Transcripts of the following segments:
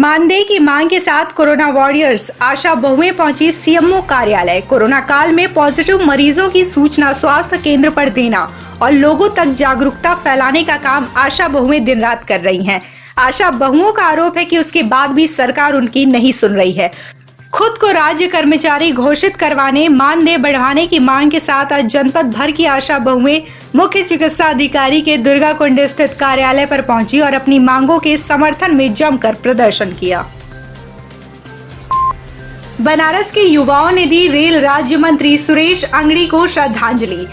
मानदेय की मांग के साथ कोरोना वॉरियर्स आशा बहुएं पहुंची सीएमओ कार्यालय। कोरोना काल में पॉजिटिव मरीजों की सूचना स्वास्थ्य केंद्र पर देना और लोगों तक जागरूकता फैलाने का काम आशा बहुएं दिन रात कर रही हैं। आशा बहुओं का आरोप है कि उसके बाद भी सरकार उनकी नहीं सुन रही है। खुद को राज्य कर्मचारी घोषित करवाने, मानदेय बढ़ाने की मांग के साथ आज जनपद भर की आशा बहुएं मुख्य चिकित्सा अधिकारी के दुर्गा कुंड स्थित कार्यालय पर पहुंची और अपनी मांगों के समर्थन में जमकर प्रदर्शन किया। बनारस के युवाओं ने दी रेल राज्य मंत्री सुरेश अंगड़ी को श्रद्धांजलि।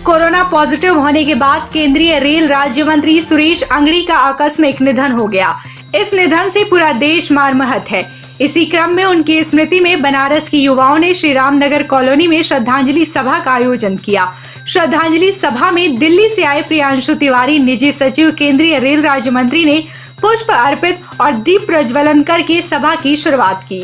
कोरोना पॉजिटिव होने के बाद केंद्रीय रेल राज्य मंत्री सुरेश अंगड़ी का आकस्मिक निधन हो गया। इस निधन से पूरा देश मर्माहत है। इसी क्रम में उनकी स्मृति में बनारस के युवाओं ने श्री राम नगर कॉलोनी में श्रद्धांजलि सभा का आयोजन किया। श्रद्धांजलि सभा में दिल्ली से आए प्रियांशु तिवारी, निजी सचिव केंद्रीय रेल राज्य मंत्री ने पुष्प अर्पित और दीप प्रज्वलन करके सभा की शुरुआत की।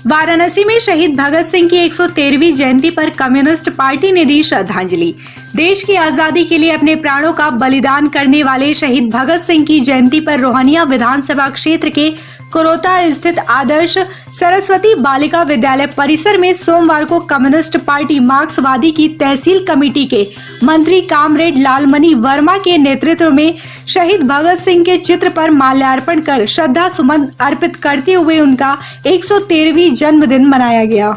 वाराणसी में शहीद भगत सिंह की 113वीं जयंती पर कम्युनिस्ट पार्टी ने दी श्रद्धांजलि। देश की आजादी के लिए अपने प्राणों का बलिदान करने वाले शहीद भगत सिंह की जयंती पर रोहनिया विधानसभा क्षेत्र के कोरोता स्थित आदर्श सरस्वती बालिका विद्यालय परिसर में सोमवार को कम्युनिस्ट पार्टी मार्क्सवादी की तहसील कमेटी के मंत्री कामरेड लालमणि वर्मा के नेतृत्व में शहीद भगत सिंह के चित्र पर माल्यार्पण कर श्रद्धा सुमन अर्पित करते हुए उनका 113वीं जन्मदिन मनाया गया।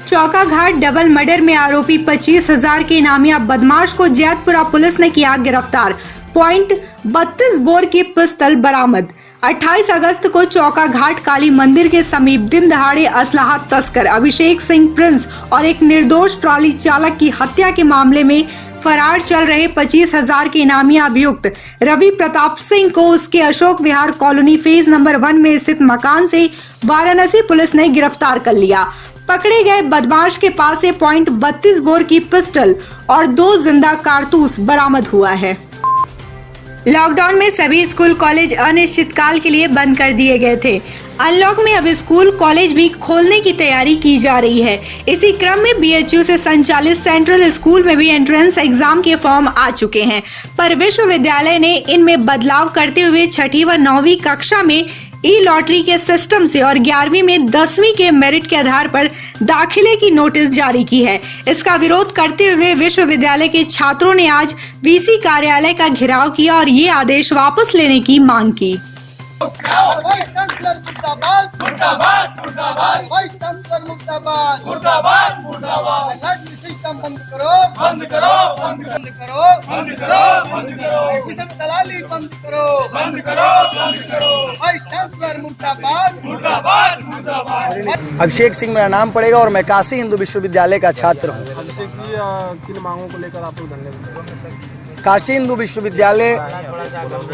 चौका घाट डबल मर्डर में आरोपी 25,000 के इनामिया बदमाश को जैतपुरा पुलिस ने किया गिरफ्तार। .32 बोर की पिस्तल बरामद। 28 अगस्त को चौका घाट काली मंदिर के समीप दिन दहाड़े असलाहा तस्कर अभिषेक सिंह प्रिंस और एक निर्दोष ट्रॉली चालक की हत्या के मामले में फरार चल रहे 25,000 के इनामी अभियुक्त रवि प्रताप सिंह को उसके Ashok Vihar colony phase number 1 में स्थित मकान से वाराणसी पुलिस ने गिरफ्तार कर लिया। पकड़े गए बदमाश के पास से .32 बोर की पिस्टल और 2 जिंदा कारतूस बरामद हुआ है। लॉकडाउन में सभी स्कूल कॉलेज अनिश्चितकाल के लिए बंद कर दिए गए थे। अनलॉक में अब स्कूल कॉलेज भी खोलने की तैयारी की जा रही है। इसी क्रम में बीएचयू से संचालित सेंट्रल स्कूल में भी एंट्रेंस एग्जाम के फॉर्म आ चुके हैं, पर विश्वविद्यालय ने इनमें बदलाव करते हुए 6ठी व 9वीं कक्षा में ई-लॉटरी के सिस्टम से और 11वीं में 10वीं के मेरिट के आधार पर दाखिले की नोटिस जारी की है। इसका विरोध करते हुए विश्वविद्यालय के छात्रों ने आज वीसी कार्यालय का घेराव किया और ये आदेश वापस लेने की मांग की। बंद करो, बंद करो, बंद करो, बंद करो, बंद करो, बंद करो, दलाली बंद करो, बंद करो, बंद करो, वाइस चांसलर मुर्दाबाद, मुर्दाबाद, मुर्दाबाद। अभिषेक सिंह मेरा नाम पड़ेगा और मैं काशी हिंदू विश्वविद्यालय का छात्र हूँ। अभिषेक जी, किन मांगों को लेकर आप लोग धरने? काशी हिंदू विश्वविद्यालय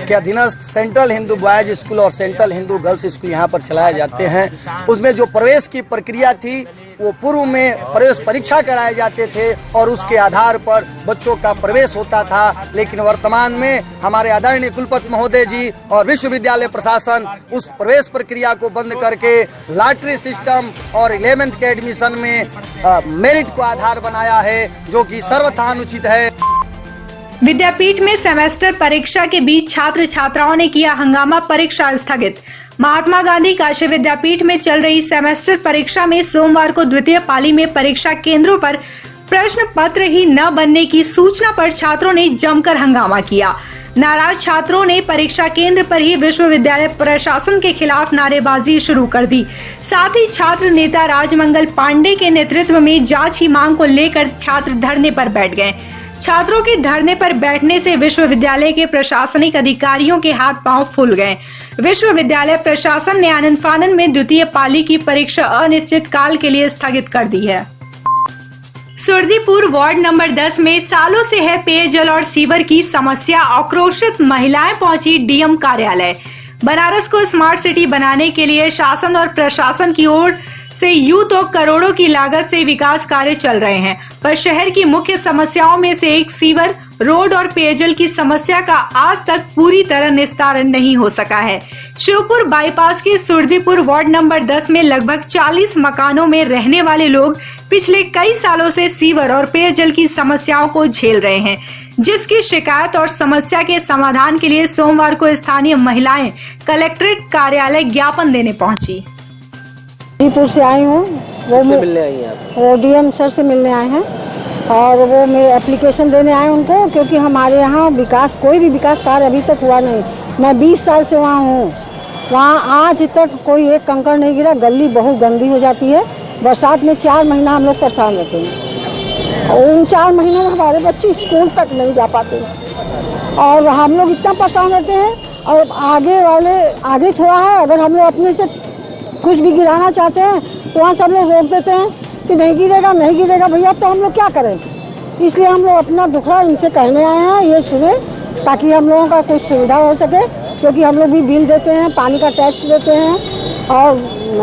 के अधीनस्थ सेंट्रल हिंदू बॉयज स्कूल और सेंट्रल हिंदू गर्ल्स स्कूल यहाँ पर चलाए जाते हैं। उसमें जो प्रवेश की प्रक्रिया थी वो पूर्व में प्रवेश परीक्षा कराए जाते थे और उसके आधार पर बच्चों का प्रवेश होता था, लेकिन वर्तमान में हमारे आदरणीय कुलपति महोदय जी और विश्वविद्यालय प्रशासन उस प्रवेश प्रक्रिया को बंद करके लॉटरी सिस्टम और 11th के एडमिशन में मेरिट को आधार बनाया है, जो कि सर्वथा अनुचित है। विद्यापीठ में सेमेस्टर परीक्षा के बीच छात्र छात्राओं ने किया हंगामा, परीक्षा स्थगित। महात्मा गांधी काशी विद्यापीठ में चल रही सेमेस्टर परीक्षा में सोमवार को द्वितीय पाली में परीक्षा केंद्रों पर प्रश्न पत्र ही न बनने की सूचना पर छात्रों ने जमकर हंगामा किया। नाराज छात्रों ने परीक्षा केंद्र पर ही विश्वविद्यालय प्रशासन के खिलाफ नारेबाजी शुरू कर दी। साथ ही छात्र नेता राजमंगल पांडे के नेतृत्व में जांच की मांग को लेकर छात्र धरने पर बैठ गए। छात्रों के धरने पर बैठने से विश्वविद्यालय के प्रशासनिक अधिकारियों के हाथ पांव फूल गए। विश्वविद्यालय प्रशासन ने आनन फानन में द्वितीय पाली की परीक्षा अनिश्चित काल के लिए स्थगित कर दी है। सुरदीपुर वार्ड नंबर 10 में सालों से है पेयजल और सीवर की समस्या। आक्रोशित महिलाएं पहुंची डीएम कार्यालय। बनारस को स्मार्ट सिटी बनाने के लिए शासन और प्रशासन की ओर से यूं तो करोड़ों की लागत से विकास कार्य चल रहे हैं, पर शहर की मुख्य समस्याओं में से एक सीवर, रोड और पेयजल की समस्या का आज तक पूरी तरह निस्तारण नहीं हो सका है। शिवपुर बाईपास के सुरदीपुर वार्ड नंबर 10 में लगभग 40 मकानों में रहने वाले लोग पिछले कई सालों से सीवर और पेयजल की समस्याओं को झेल रहे हैं। जिसकी शिकायत और समस्या के समाधान के लिए सोमवार को स्थानीय महिलाएं कलेक्ट्रेट कार्यालय ज्ञापन देने पहुंची। गाजीपुर से आई हूँ, वो डीएम सर से मिलने आए हैं और वो मैं एप्लीकेशन देने आए उनको, क्योंकि हमारे यहाँ विकास कोई भी विकास कार्य अभी तक हुआ नहीं। मैं 20 साल से वहाँ हूँ, वहाँ आज तक कोई एक कंकड़ नहीं गिरा। गली बहुत गंदी हो जाती है। बरसात में 4 महीना हम लोग परेशान रहते हैं और उन 4 महीनों में हमारे बच्चे स्कूल तक नहीं जा पाते और हम लोग इतना परेशान रहते हैं। और आगे थोड़ा है, अगर हम लोग अपने से कुछ भी गिराना चाहते हैं तो वहाँ सब लोग रोक देते हैं कि नहीं गिरेगा भैया। तो हम लोग क्या करें? इसलिए हम लोग अपना दुखड़ा इनसे कहने आए हैं, ये सुने ताकि हम लोगों का कुछ सुविधा हो सके, क्योंकि हम लोग भी बिल देते हैं, पानी का टैक्स देते हैं और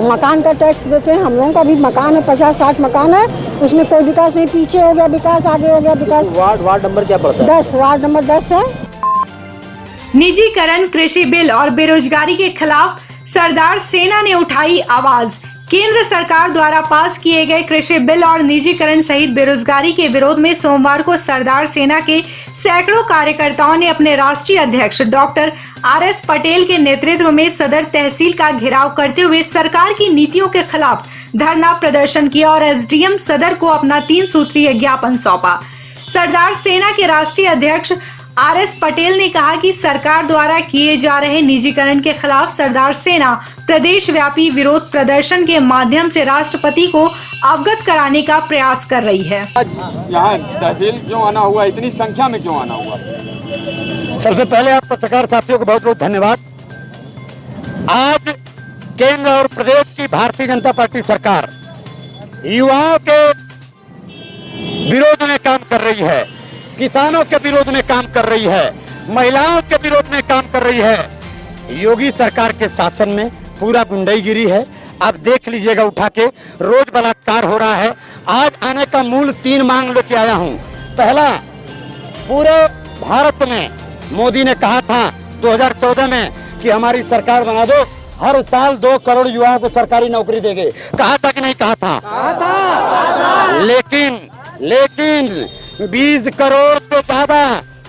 मकान का टैक्स देते हैं। हम लोगों का भी मकान है, 50-60 मकान है, उसमें कोई विकास नहीं। पीछे हो गया विकास, आगे हो गया विकास। वार्ड नंबर क्या पड़ता है? 10, वार्ड नंबर 10 है। निजीकरण, कृषि बिल और बेरोजगारी के खिलाफ सरदार सेना ने उठाई आवाज। केंद्र सरकार द्वारा पास किए गए कृषि बिल और निजीकरण सहित बेरोजगारी के विरोध में सोमवार को सरदार सेना के सैकड़ों कार्यकर्ताओं ने अपने राष्ट्रीय अध्यक्ष डॉक्टर RS पटेल के नेतृत्व में सदर तहसील का घेराव करते हुए सरकार की नीतियों के खिलाफ धरना प्रदर्शन किया और SDM सदर को अपना 3 सूत्रीय ज्ञापन सौंपा। सरदार सेना के राष्ट्रीय अध्यक्ष RS पटेल ने कहा कि सरकार द्वारा किए जा रहे निजीकरण के खिलाफ सरदार सेना प्रदेश व्यापी विरोध प्रदर्शन के माध्यम से राष्ट्रपति को अवगत कराने का प्रयास कर रही है। यहाँ तहसील क्यों आना हुआ, इतनी संख्या में क्यों आना हुआ? सबसे पहले आप पत्रकार साथियों को बहुत बहुत धन्यवाद। आज केंद्र और प्रदेश की भारतीय जनता पार्टी सरकार युवाओं के विरोध में काम कर रही है, किसानों के विरोध में काम कर रही है, महिलाओं के विरोध में काम कर रही है। योगी सरकार के शासन में पूरा गुंडाईगिरी है। आप देख लीजिएगा, उठा के रोज बलात्कार हो रहा है। आज आने का मूल 3 मांग लेके आया हूं। पहला, पूरे भारत में मोदी ने कहा था 2014 में कि हमारी सरकार बना दो, हर साल 2 करोड़ युवाओं को सरकारी नौकरी देंगे। कहा था कि नहीं कहा था? लेकिन 20 करोड़ से ज्यादा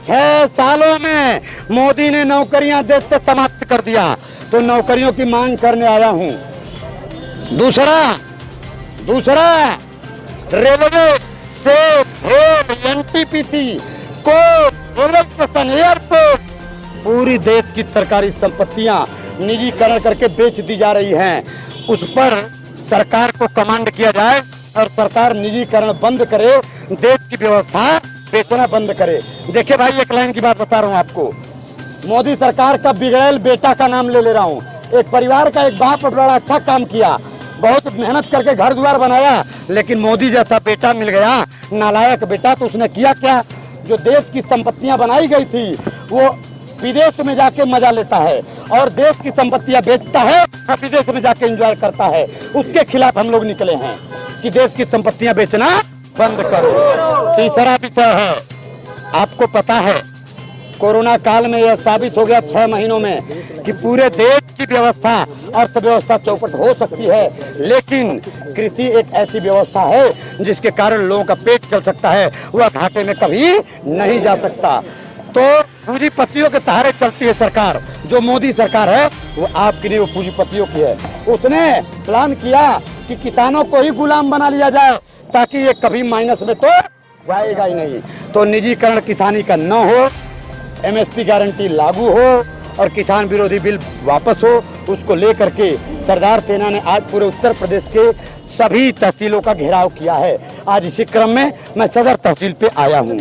6 सालों में मोदी ने नौकरियां देश से समाप्त कर दिया। तो नौकरियों की मांग करने आया हूं। दूसरा, रेलवे से NTPC court, railway station, airport, पूरी देश की सरकारी संपत्तियां निजीकरण करके बेच दी जा रही हैं। उस पर सरकार को कमांड किया जाए और सरकार निजीकरण बंद करे, देश की व्यवस्था बेचना बंद करे। देखिए भाई, एक लाइन की बात बता रहा हूँ आपको। मोदी सरकार का बिगड़ैल बेटा का नाम ले रहा हूँ। एक परिवार का एक बाप बड़ा अच्छा काम किया, बहुत मेहनत करके घर द्वार बनाया, लेकिन मोदी जैसा बेटा मिल गया, नालायक बेटा। तो उसने किया क्या? जो देश की संपत्तियां बनाई गई थी वो विदेश में जाके मजा लेता है और देश की संपत्तियां बेचता है और विदेश में जाके एंजॉय करता है। उसके खिलाफ हम लोग निकले हैं कि देश की संपत्तियां बेचना बंद करो। तीसरा विषय है, आपको पता है कोरोना काल में यह साबित हो गया 6 महीनों में कि पूरे देश की व्यवस्था, अर्थव्यवस्था चौपट हो सकती है, लेकिन कृषि एक ऐसी व्यवस्था है जिसके कारण लोगों का पेट चल सकता है, वह घाटे में कभी नहीं जा सकता। तो पूंजीपतियों के सहारे चलती है सरकार। जो मोदी सरकार है वो आपकी नहीं, वो पूंजीपतियों की है। उसने प्लान किया कि किसानों को ही गुलाम बना लिया जाए ताकि ये कभी माइनस में तो जाएगा ही नहीं। तो निजीकरण किसानी का न हो, MSP गारंटी लागू हो और किसान विरोधी बिल वापस हो, उसको लेकर के सरदार सेना ने आज पूरे उत्तर प्रदेश के सभी तहसीलों का घेराव किया है। आज इसी क्रम में मैं सदर तहसील पे आया हूँ।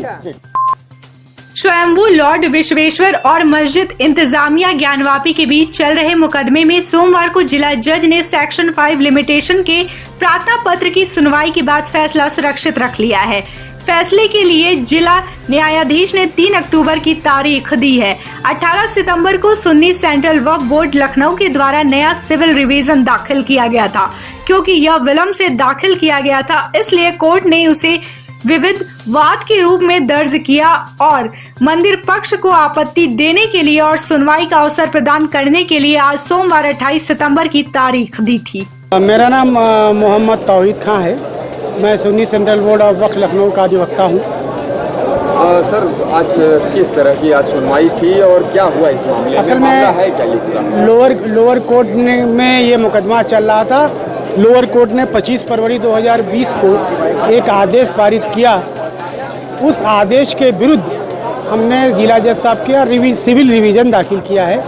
स्वयंभू लॉर्ड विश्वेश्वर और मस्जिद इंतजामिया ज्ञानवापी के बीच चल रहे मुकदमे में सोमवार को जिला जज ने सेक्शन 5 लिमिटेशन के प्रार्थना पत्र की सुनवाई के बाद फैसला सुरक्षित रख लिया है। फैसले के लिए जिला न्यायाधीश ने 3 अक्टूबर की तारीख दी है। 18 सितंबर को सुन्नी सेंट्रल वक्फ बोर्ड लखनऊ के द्वारा नया सिविल रिवीजन दाखिल किया गया था। क्योंकि यह विलंब से दाखिल किया गया था, इसलिए कोर्ट ने उसे विविध वाद के रूप में दर्ज किया और मंदिर पक्ष को आपत्ति देने के लिए और सुनवाई का अवसर प्रदान करने के लिए आज सोमवार 28 सितंबर की तारीख दी थी। मेरा नाम मोहम्मद तौहीद खां है। मैं सुन्नी सेंट्रल बोर्ड ऑफ वक्फ लखनऊ का अधिवक्ता हूँ। सर आज किस तरह की आज सुनवाई थी और क्या हुआ इस मामले में? असल मामला में है क्या ये पूरा? लोअर कोर्ट में ये मुकदमा चल रहा था। लोअर कोर्ट ने 25 फरवरी 2020 को एक आदेश पारित किया। उस आदेश के विरुद्ध हमने जिला जज साहब के सिविल रिवीजन दाखिल किया है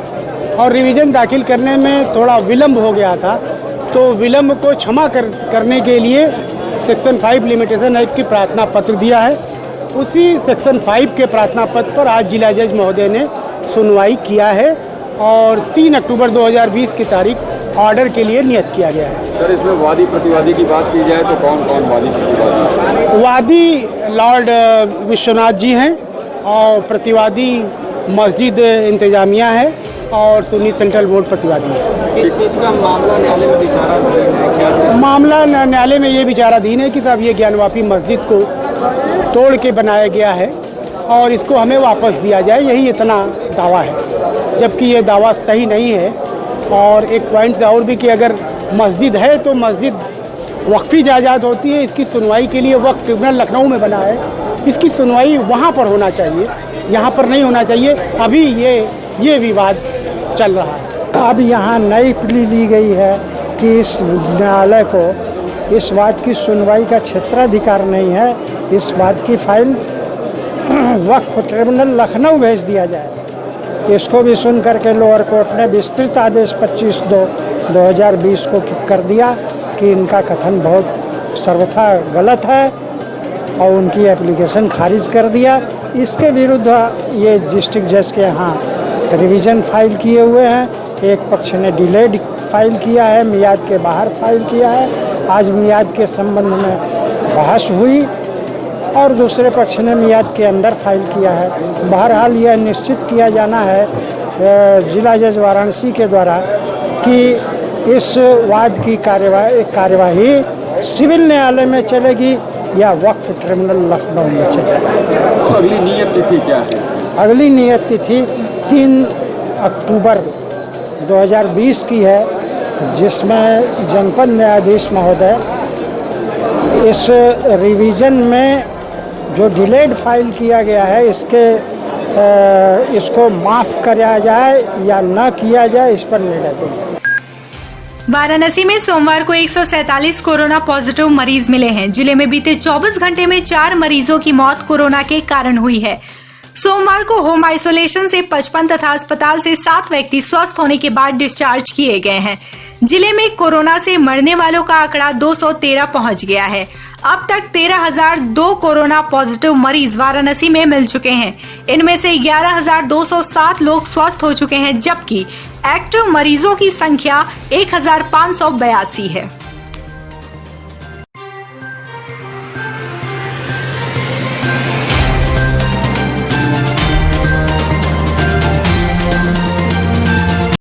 और रिवीजन दाखिल करने में थोड़ा विलम्ब हो गया था, तो विलम्ब को क्षमा करने के लिए सेक्शन 5 लिमिटेशन एक्ट की प्रार्थना पत्र दिया है। उसी सेक्शन 5 के प्रार्थना पत्र पर आज जिला जज महोदय ने सुनवाई किया है और 3 अक्टूबर 2020 की तारीख ऑर्डर के लिए नियत किया गया है। सर इसमें वादी प्रतिवादी की बात की जाए तो कौन कौन वादी प्रतिवादी? वादी लॉर्ड विश्वनाथ जी हैं और प्रतिवादी मस्जिद इंतजामिया है और सुन्नी सेंट्रल बोर्ड प्रतिवादी है। इस चीज का मामला न्यायालय में विचाराधीन है क्या? मामला न्यायालय में ये विचाराधीन है कि साहब ये ज्ञानवापी मस्जिद को तोड़ के बनाया गया है और इसको हमें वापस दिया जाए, यही इतना दावा है, जबकि ये दावा सही नहीं है। और एक पॉइंट और भी कि अगर मस्जिद है तो मस्जिद वक्फी जायदाद होती है, इसकी सुनवाई के लिए वक्फ ट्रिब्यूनल लखनऊ में बना है, इसकी सुनवाई वहाँ पर होना चाहिए, यहाँ पर नहीं होना चाहिए। अभी ये विवाद चल रहा है। अब यहाँ नई प्ली ली गई है कि इस न्यायालय को इस बात की सुनवाई का क्षेत्राधिकार नहीं है, इस बात की फाइल वक्फ ट्रिब्यूनल लखनऊ भेज दिया जाए। इसको भी सुन करके लोअर कोर्ट ने विस्तृत आदेश 25/2/2020 को कर दिया कि इनका कथन बहुत सर्वथा गलत है और उनकी एप्लीकेशन खारिज कर दिया। इसके विरुद्ध ये डिस्ट्रिक्ट जज के यहाँ रिवीजन फाइल किए हुए हैं। एक पक्ष ने डिलेड फाइल किया है, मियाद के बाहर फाइल किया है। आज मियाद के संबंध में बहस हुई और दूसरे पक्ष ने मियाद के अंदर फाइल किया है। बहरहाल यह निश्चित किया जाना है जिला जज वाराणसी के द्वारा कि इस वाद की कार्यवाही सिविल न्यायालय में चलेगी या वक्फ ट्रिब्यूनल लखनऊ में चलेगी। तो अगली नियत तिथि क्या है? अगली नियत तिथि 3 अक्टूबर 2020 की है, जिसमें जनपद न्यायाधीश महोदय इस रिवीजन में जो डिलेड फाइल किया गया है इसको माफ़ किया जाए या न किया जाए, इस पर निर्णय देंगे। वाराणसी में सोमवार को 147 कोरोना पॉजिटिव मरीज मिले हैं। जिले में बीते 24 घंटे में 4 मरीजों की मौत कोरोना के कारण हुई है। सोमवार को होम आइसोलेशन से 55 तथा अस्पताल से 7 व्यक्ति स्वस्थ होने के बाद डिस्चार्ज किए गए हैं। जिले में कोरोना से मरने वालों का आंकड़ा 213 पहुंच गया है। अब तक 13,002 कोरोना पॉजिटिव मरीज वाराणसी में मिल चुके हैं। इनमें से 11,207 लोग स्वस्थ हो चुके हैं, जबकि एक्टिव मरीजों की संख्या 1,582 है।